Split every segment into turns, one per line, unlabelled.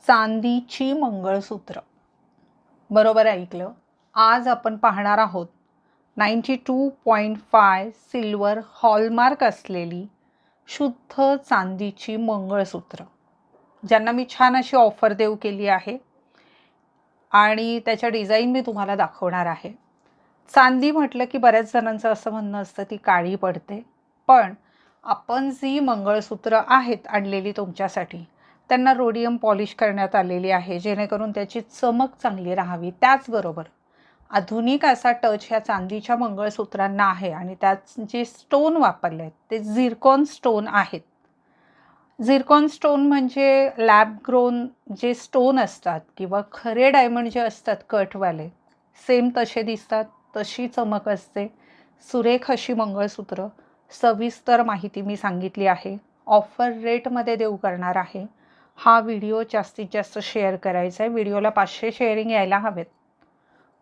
चांदीची मंगळसूत्र. बरोबर ऐकलं. आज आपण पाहणार आहोत 92.5 सिल्वर हॉलमार्क असलेली शुद्ध चांदीची मंगळसूत्र, ज्यांना मी छान अशी ऑफर देऊ केली आहे आणि त्याच्या डिझाईन मी तुम्हाला दाखवणार आहे. चांदी म्हटलं की बऱ्याच जणांचं असं म्हणणं असतं ती काळी पडते, पण आपण जी मंगळसूत्र आहेत आणलेली तुमच्यासाठी त्यांना रोडियम पॉलिश करण्यात आलेली आहे, जेणेकरून त्याची चमक चांगली राहावी. त्याचबरोबर आधुनिक असा टच ह्या चांदीच्या मंगळसूत्रांना आहे आणि त्यात जे स्टोन वापरले आहेत ते झिरकॉन स्टोन आहेत. झिरकॉन स्टोन म्हणजे लॅब ग्रोन जे स्टोन असतात किंवा खरे डायमंड जे असतात कटवाले, सेम तसे दिसतात, तशी चमक असते. सुरेख अशी मंगळसूत्र, सविस्तर माहिती मी सांगितली आहे. ऑफर रेटमध्ये देऊ करणार आहे. हा व्हिडिओ जास्तीत जास्त शेअर करायचा आहे. व्हिडिओला 500 शेअरिंग यायला हवेत.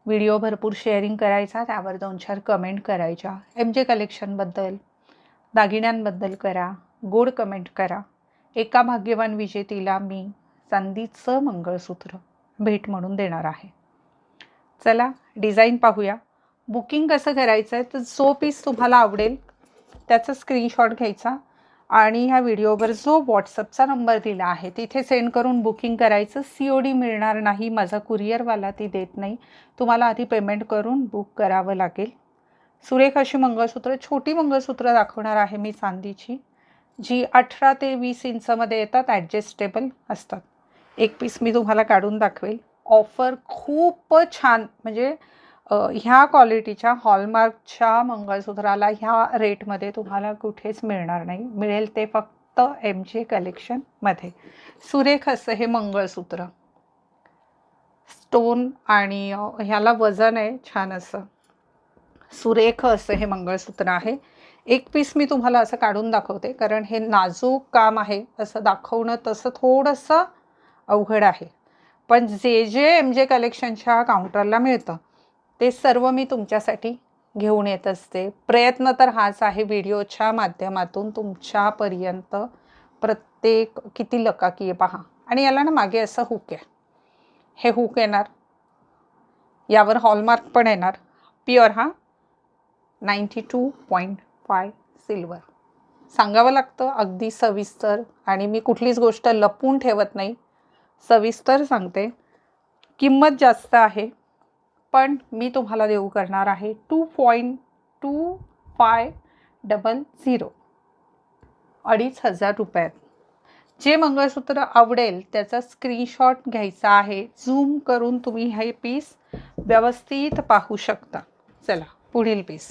व्हिडिओ भरपूर शेअरिंग करायचा, त्यावर 2-4 कमेंट करायच्या. MJ कलेक्शनबद्दल, दागिन्यांबद्दल करा, गोड कमेंट करा. एका भाग्यवान विजेतीला मी चांदीचं मंगळसूत्र भेट म्हणून देणार आहे. चला डिझाईन पाहूया. बुकिंग कसं करायचं आहे, तर जो पीस तुम्हाला आवडेल त्याचा स्क्रीनशॉट घ्यायचा आणि ह्या व्हिडिओवर जो व्हॉट्सअपचा नंबर दिला आहे तिथे सेंड करून बुकिंग करायचं. COD मिळणार नाही, माझा कुरिअरवाला ती देत नाही. तुम्हाला आधी पेमेंट करून बुक करावं लागेल. सुरेख अशी मंगळसूत्र, छोटी मंगळसूत्र दाखवणार आहे मी चांदीची, जी 18 ते 20 इंचमध्ये येतात, ॲडजस्टेबल असतात. एक पीस मी तुम्हाला काढून दाखवेल. ऑफर खूप छान, म्हणजे ह्या क्वालिटीच्या हॉलमार्कच्या मंगळसूत्राला ह्या रेटमध्ये तुम्हाला कुठेच मिळणार नाही. मिळेल ते फक्त MJ कलेक्शनमध्ये. सुरेख असं हे मंगळसूत्र, स्टोन आणि ह्याला वजन आहे छान असं. सुरेख असं हे मंगळसूत्र आहे. एक पीस मी तुम्हाला असं काढून दाखवते, कारण हे नाजूक काम आहे. असं दाखवणं तसं थोडंसं अवघड आहे, पण जे MJ कलेक्शनच्या काउंटरला मिळतं ते सर्व मी तुमच्यासाठी घेऊन येत असते. प्रयत्न तर हाच आहे, व्हिडिओच्या माध्यमातून तुमच्यापर्यंत प्रत्येक किती लकाकी आहे पहा. आणि याला ना मागे असं हुक आहे, हे हुक येणार, यावर हॉलमार्क पण येणार. प्युअर हा 92.5 सिल्वर. सांगावं लागतं अगदी सविस्तर, आणि मी कुठलीच गोष्ट लपवून ठेवत नाही, सविस्तर सांगते. किंमत जास्त आहे, पण मी तुम्हाला देऊ करणार आहे 2.2500, 2,500 रुपयात. जे मंगळसूत्र आवडेल त्याचा स्क्रीनशॉट घ्यायचा आहे. झूम करून तुम्ही हे पीस व्यवस्थित पाहू शकता. चला पुढील पीस.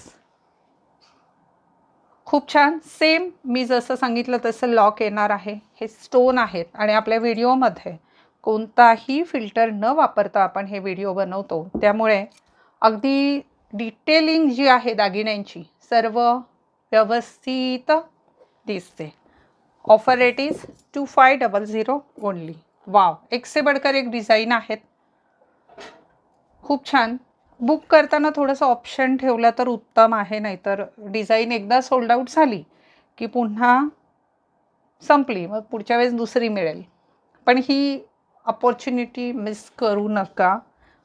खूप छान, सेम मी जसं सांगितलं तसं लॉक येणार आहे. हे स्टोन आहेत आणि आपल्या व्हिडिओमध्ये कोणताही फिल्टर न वापरता आपण हे व्हिडिओ बनवतो, त्यामुळे अगदी डिटेलिंग जी आहे दागिन्यांची सर्व व्यवस्थित दिसते. Offer rate is 2500 only. Wow, एक से बढ़कर एक डिझाईन आहेत. खूप छान. बुक करताना थोडंसं ऑप्शन ठेवलं तर उत्तम आहे, नाहीतर डिझाईन एकदा सोल्ड आउट झाली की पुन्हा संपली, मग पुढच्या वेळेस दुसरी मिळेल. पण ही अपॉर्च्युनिटी मिस करू नका.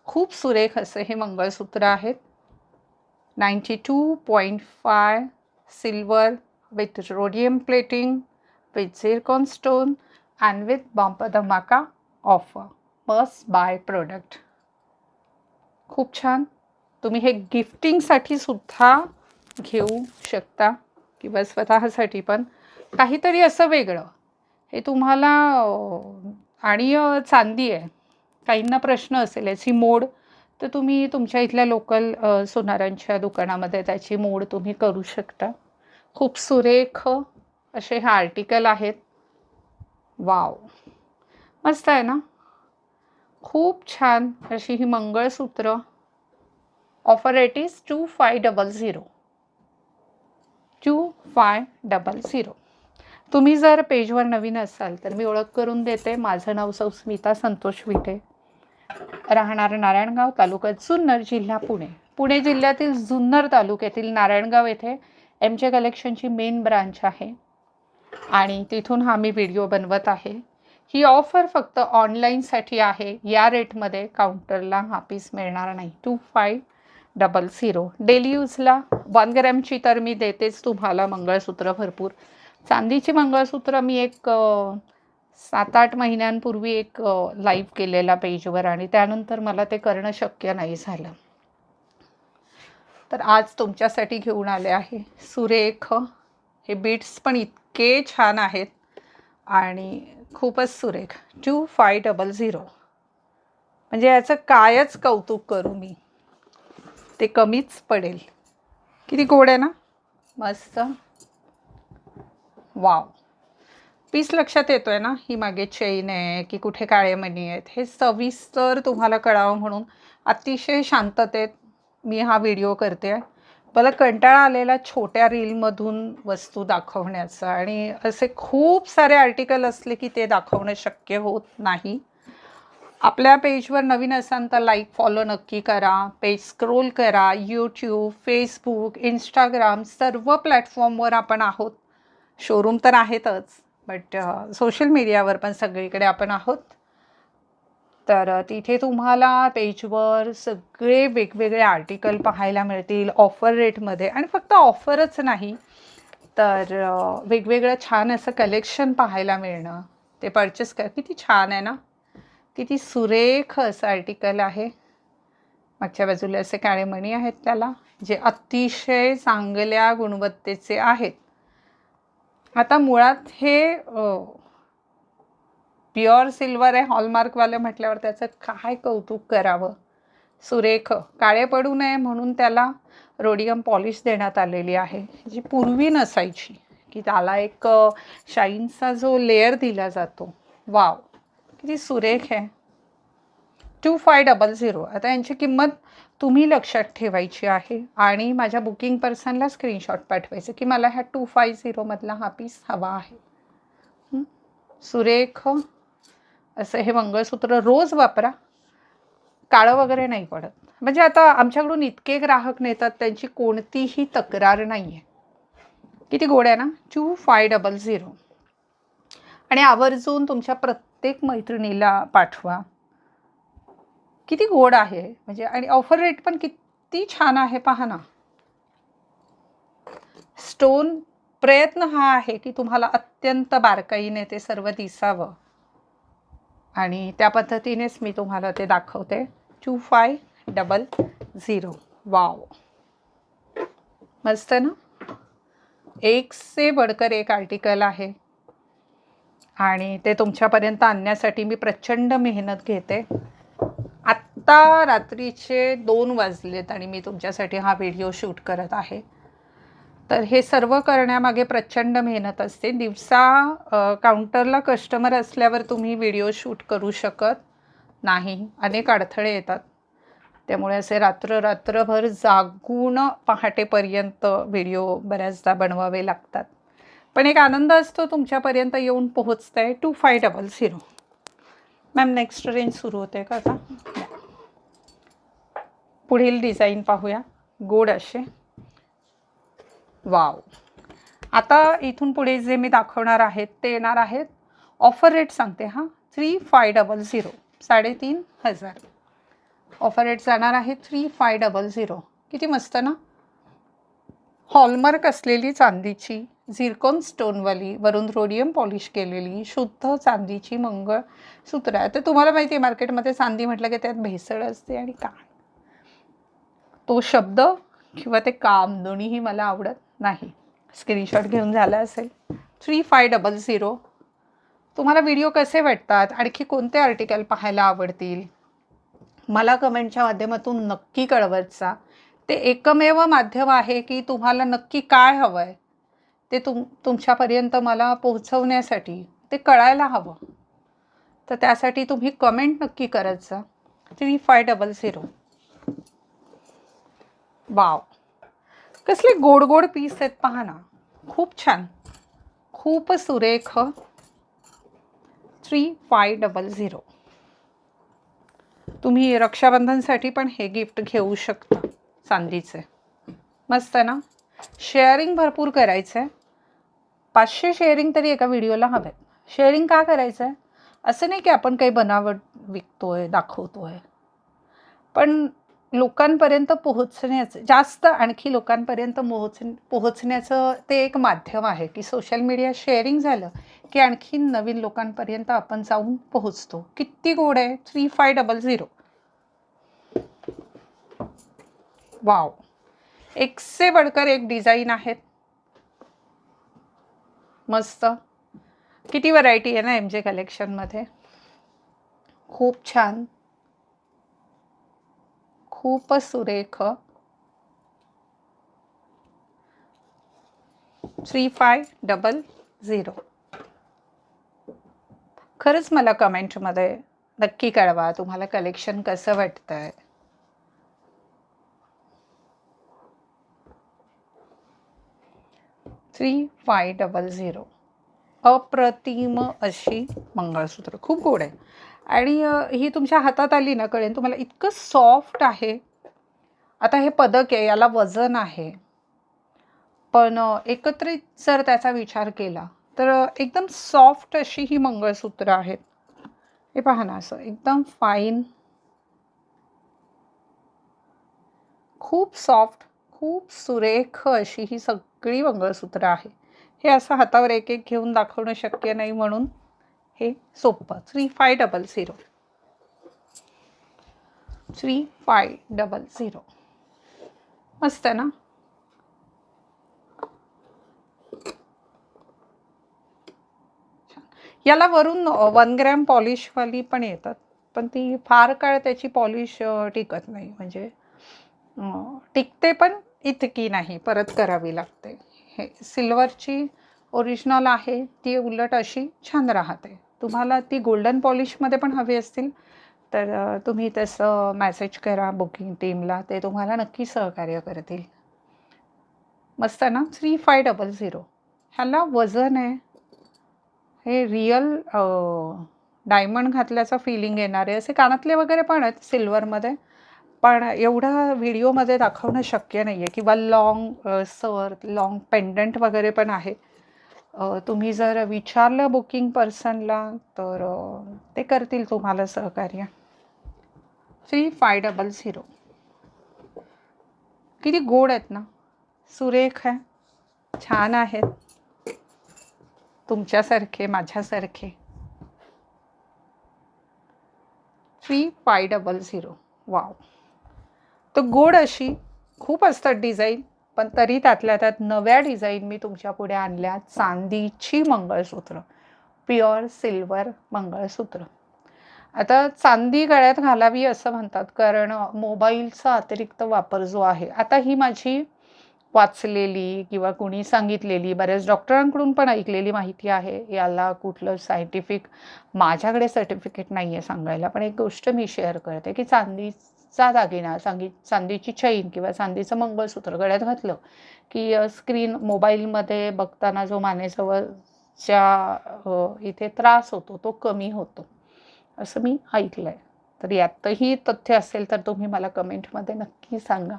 खूप सुरेख असं हे मंगळसूत्र आहेत. 92.5 silver with rhodium plating, with zircon stone and with bumper धमाका ऑफर. Must buy product. खूप छान. तुम्ही हे गिफ्टिंगसाठी सुद्धा घेऊ शकता किंवा स्वतःसाठी पण काहीतरी असं वेगळं. हे तुम्हाला आणि चांदी आहे, काहींना प्रश्न असेल याची मोड, तर तुम्ही तुमच्या इथल्या लोकल सोनारांच्या दुकानामध्ये त्याची मोड तुम्ही करू शकता. खूप सुरेख असे हे आर्टिकल आहेत. वाव, मस्त आहे ना. खूप छान अशी ही मंगळसूत्र. Offer rate is 2500, 2500. तुम्ही जर पेजवर नवीन असाल तर मी ओळख करून देते. माझं नाव स्मिता संतोष विटे, राहणार नारायणगाव, तालुका जुन्नर, जिल्हा पुणे. पुणे जिल्ह्यातील जुन्नर तालुक्यातील नारायणगाव येथे MJ कलेक्शनची मेन ब्रांच आहे आणि तिथून हा मी व्हिडिओ बनवत आहे. ही ऑफर फक्त ऑनलाईनसाठी आहे. या रेटमध्ये काउंटरला हा पीस मिळणार नाही. 2500. डेली यूजला 1 ग्रॅमची तर मी देतेच तुम्हाला मंगळसूत्र भरपूर. चांदीची मंगळसूत्र मी एक 7-8 महिन्यांपूर्वी एक लाईव्ह केलेला पेजवर आणि त्यानंतर मला ते करणं शक्य नाही झालं. तर आज तुमच्यासाठी घेऊन आले आहे सुरेख. हे बीट्स पण इतके छान आहेत आणि खूपच सुरेख. 2500. म्हणजे याचं कायच कौतुक करू मी, ते कमीच पडेल. किती गोड आहे ना, मस्त. वाव. पीस लक्षात येतोय ना, ही मागे चेन आहे की कुठे काळे मणी आहेत, हे सविस्तर तुम्हाला कळावं म्हणून अतिशय शांततेत मी हा व्हिडिओ करते. मला कंटाळा आलेला छोट्या रीलमधून वस्तू दाखवण्याचा, आणि असे खूप सारे आर्टिकल असले की ते दाखवणं शक्य होत नाही. आपल्या पेजवर नवीन असाल तर लाईक फॉलो नक्की करा. पेज स्क्रोल करा. यूट्यूब, फेसबुक, इंस्टाग्राम सर्व प्लॅटफॉर्मवर आपण आहोत. शोरूम तर आहेतच, बट सोशल मीडियावर पण सगळीकडे आपण आहोत. तर तिथे तुम्हाला पेजवर सगळे वेगवेगळे आर्टिकल पाहायला मिळतील ऑफर रेटमध्ये. आणि फक्त ऑफरच नाही तर वेगवेगळं छान असं कलेक्शन पाहायला मिळणं, ते परचेस कर. किती छान आहे ना, किती सुरेख असं आर्टिकल आहे. मागच्या बाजूला असे काळे मणी आहेत त्याला, जे अतिशय चांगल्या गुणवत्तेचे आहेत. आता मुळात हे प्युअर सिल्वर आहे, हॉलमार्कवाले म्हटल्यावर त्याचं काय कौतुक करावं. सुरेख. काळे पडू नये म्हणून त्याला रोडियम पॉलिश देण्यात आलेली आहे, जी पूर्वी नसायची, की त्याला एक शाईनचा जो लेअर दिला जातो. वाव, किती सुरेख आहे. 2500. आता यांची किंमत तुम्ही लक्षात ठेवायची आहे आणि माझ्या बुकिंग पर्सनला स्क्रीनशॉट पाठवायचं की मला ह्या 250 मधला हा पीस हवा आहे. सुरेख असं हे मंगळसूत्र रोज वापरा, काळं वगैरे नाही पडत. म्हणजे आता आमच्याकडून इतके ग्राहक नेतात, त्यांची कोणतीही तक्रार नाही आहे. किती गोड आहे ना. 2500. आणि आवर्जून तुमच्या प्रत्येक मैत्रिणीला पाठवा. किती गोड आहे म्हणजे. आणि ऑफर रेट पण किती छान आहे पहा ना. स्टोन प्रयत्न हा आहे की तुम्हाला अत्यंत बारकाईने ते सर्व दिसावं, आणि त्या पद्धतीनेच मी तुम्हाला ते दाखवते. 2500. वाव, मस्त ना. एक से बढ़कर एक आर्टिकल आहे आणि ते तुमच्यापर्यंत आणण्यासाठी मी प्रचंड मेहनत घेते. आत्ता रात्रीचे 2 वाजलेत आणि मी तुमच्यासाठी हा व्हिडिओ शूट करत आहे. तर हे सर्व करण्यामागे प्रचंड मेहनत असते. दिवसा काउंटरला कस्टमर असल्यावर तुम्ही व्हिडिओ शूट करू शकत नाही, अनेक अडथळे येतात. त्यामुळे असे रात्रभर जागून पहाटेपर्यंत व्हिडिओ बऱ्याचदा बनवावे लागतात. पण एक आनंद असतो तुमच्यापर्यंत येऊन पोहोचत आहे. 2500. मॅम नेक्स्ट रेंज सुरू होते का आता? पुढील डिझाईन पाहूया. गोड असे. वाव. आता इथून पुढे जे मी दाखवणार आहेत ते येणार आहेत ऑफर रेट सांगते हां. 3500. 3500. ऑफर रेट जाणार आहे 3500. किती मस्त ना. हॉलमार्क असलेली चांदीची झिरकॉन स्टोनवाली, वरून रोडियम पॉलिश केलेली शुद्ध चांदीची मंगळसूत्र आहे. तर तुम्हाला माहिती आहे मार्केटमध्ये चांदी म्हटलं की त्यात भेसळ असते, आणि काय तो शब्द किंवा ते काम दोन्हीही मला आवडत नाही. स्क्रीनशॉट घेऊन झाला असेल. 3500. तुम्हाला व्हिडिओ कसे वाटतात, आणखी कोणते आर्टिकल पाहायला आवडतील, मला कमेंटच्या माध्यमातून नक्की कळवत जा. ते एकमेव माध्यम आहे की तुम्हाला नक्की काय हवं आहे ते तुमच्यापर्यंत मला पोहोचवण्यासाठी ते कळायला हवं. तर त्यासाठी तुम्ही कमेंट नक्की करत जा. 3500. वाव, कसले गोड गोड पीस आहेत पहा ना. खूप छान, खूप सुरेख. 3500. तुम्ही रक्षाबंधनसाठी पण हे गिफ्ट घेऊ शकता चांदीचे. मस्त ना. शेअरिंग भरपूर करायचं आहे. 500 शेअरिंग तरी एका व्हिडिओला हवेत. शेअरिंग का करायचं आहे? असं नाही की आपण काही बनावट विकतोय, दाखवतोय. पण लोकांपर्यंत पोहोचण्याचं जास्त आणखी लोकांपर्यंत पोहोचण्याचं ते एक माध्यम आहे, की सोशल मीडिया शेअरिंग झालं, की आणखीन नवीन लोकांपर्यंत आपण जाऊन पोहोचतो. किती गोड आहे. 3500. वाव! एक से बढ़कर एक डिझाईन आहेत. मस्त. किती व्हरायटी आहे ना MJ कलेक्शनमध्ये. खूप छान. खूपच सुरेख. 3500. खरंच मला कमेंटमध्ये नक्की कळवा तुम्हाला कलेक्शन कसं वाटतंय. $3500. अप्रतिम अशी मंगळसूत्र. खूप गोड आहे. आणि ही तुमच्या हातात आली ना कळेल तुम्हाला, इतकं सॉफ्ट आहे. आता हे पदक आहे, याला वजन आहे. पण एकत्रित जर त्याचा विचार केला तर एकदम सॉफ्ट अशी ही मंगळसूत्र आहेत. हे पहा ना, असं एकदम फाईन, खूप सॉफ्ट, खूप सुरेख अशी ही सगळी मंगळसूत्र आहे. हे असं हातावर एक एक घेऊन दाखवणं शक्य नाही, म्हणून हे सोपं. 3500. 3500. मस्त आहे ना. याला वरून 1 ग्रॅम पॉलिशवाली पण येतात, पण ती फार काळ त्याची पॉलिश टिकत नाही. म्हणजे टिकते पण इतकी नाही, परत करावी लागते. हे सिल्वरची ओरिजिनल आहे, ती उलट अशी छान राहते. तुम्हाला ती गोल्डन पॉलिशमध्ये पण हवी असतील तर तुम्ही तसं मेसेज करा बुकिंग टीमला, ते तुम्हाला नक्की सहकार्य करतील. मस्त ना. 3500. ह्याला वजन आहे. हे रिअल डायमंड घातल्याचं फिलिंग येणारे असे कानातले वगैरे पण आहेत सिल्वरमध्ये, पण एवढं व्हिडिओमध्ये दाखवणं शक्य नाही आहे. किंवा लॉंग पेंडंट वगैरे पण आहे. तुम्ही जर विचारलं बुकिंग पर्सनला तर ते करतील तुम्हाला सहकार्य. 3500. किती गोड आहेत ना, सुरेख आहे, छान आहेत, तुमच्यासारखे, माझ्यासारखे. 3500. वाव! तर गोड अशी खूप असतात डिझाईन, पण तरी त्यातल्या त्यात नव्या डिझाईन मी तुमच्या पुढे आणल्या. चांदीची मंगळसूत्र, प्युअर सिल्वर मंगळसूत्र. आता चांदी गळ्यात घालावी असं म्हणतात, कारण मोबाईलचा अतिरिक्त वापर जो आहे, आता ही माझी वाचलेली किंवा कुणी सांगितलेली, बऱ्याच डॉक्टरांकडून पण ऐकलेली माहिती आहे. याला कुठलं सायंटिफिक माझ्याकडे सर्टिफिकेट नाही आहे सांगायला, पण एक गोष्ट मी शेअर करते, की चांदीचा दागिना, चांदीची चैन किंवा चांदीचं मंगळसूत्र गळ्यात घातलं की स्क्रीन मोबाईलमध्ये बघताना जो मानेजवळच्या इथे त्रास होतो तो कमी होतो, असं मी ऐकलं आहे. तर यातही तथ्य असेल तर तुम्ही मला कमेंटमध्ये नक्की सांगा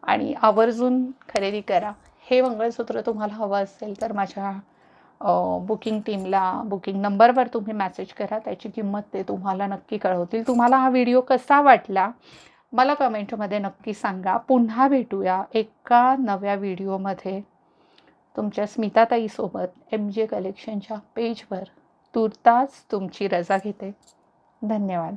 आणि आवर्जून खरेदी करा. हे मंगळसूत्र तुम्हाला हवं असेल तर माझ्या बुकिंग टीमला बुकिंग नंबरवर तुम्ही मेसेज करा. त्याची किंमत ते तुम्हाला नक्की कळवतील. तुम्हाला हा व्हिडिओ कसा वाटला मला कमेंटमध्ये नक्की सांगा. पुन्हा भेटूया एका नव्या व्हिडिओमध्ये तुमच्या स्मिताताईसोबत MJ कलेक्शनच्या पेजवर. तूर्तास तुमची रजा घेते. धन्यवाद.